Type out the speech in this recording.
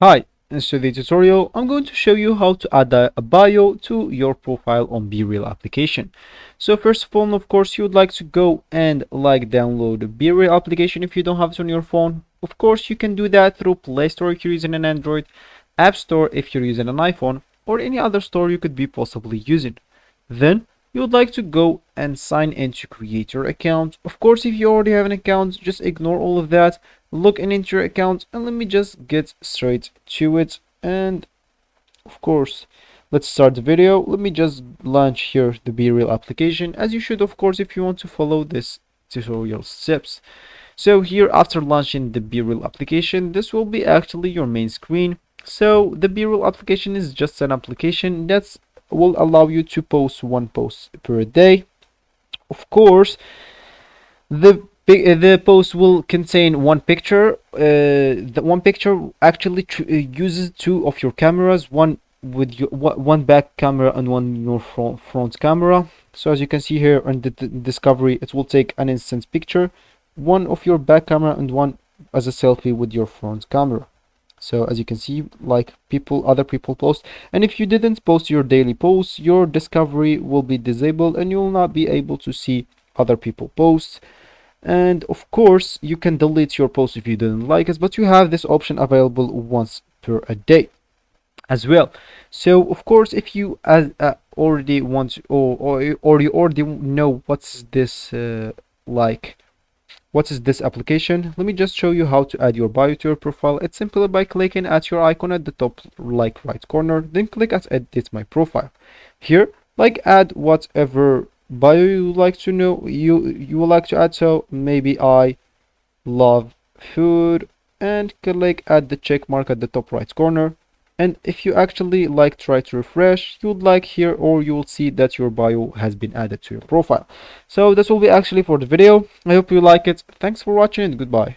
Hi, in today's tutorial, I'm going to show you how to add a bio to your profile on BeReal application. So first of all, of course, you would like to go and download the BeReal application if you don't have it on your phone. Of course, you can do that through Play Store if you're using an Android, App Store if you're using an iPhone, or any other store you could be possibly using. Then you would like to go and sign in to create your account. Of course, if you already have an account, just ignore all of that, log in into your account, and let me just get straight to it. And of course, let's start the video. Let me just launch here the BeReal application, as you should, of course, if you want to follow this tutorial steps. So here, after launching the BeReal application, this will be actually your main screen. So the BeReal application is just an application that will allow you to post one post per day. Of course, the post will contain one picture. The one picture actually uses two of your cameras, one with your one back camera and one your front camera. So as you can see here on the discovery, it will take an instant picture, one of your back camera and one as a selfie with your front camera. So as you can see, like other people post, and if you didn't post your daily posts, your discovery will be disabled and you will not be able to see other people posts. And of course, you can delete your post if you didn't like it, but you have this option available once per a day as well. So of course, if you already want or you already know what's this like what is this application, let me just show you how to add your bio to your profile. It's simply by clicking at your icon at the top right corner, then click at edit my profile. Here, add whatever bio you would like to know you would like to add. So maybe I love food, and click at the check mark at the top right corner. And if you actually try to refresh, you would here, or you will see that your bio has been added to your profile. So this will be actually for the video. I hope you like it. Thanks for watching and goodbye.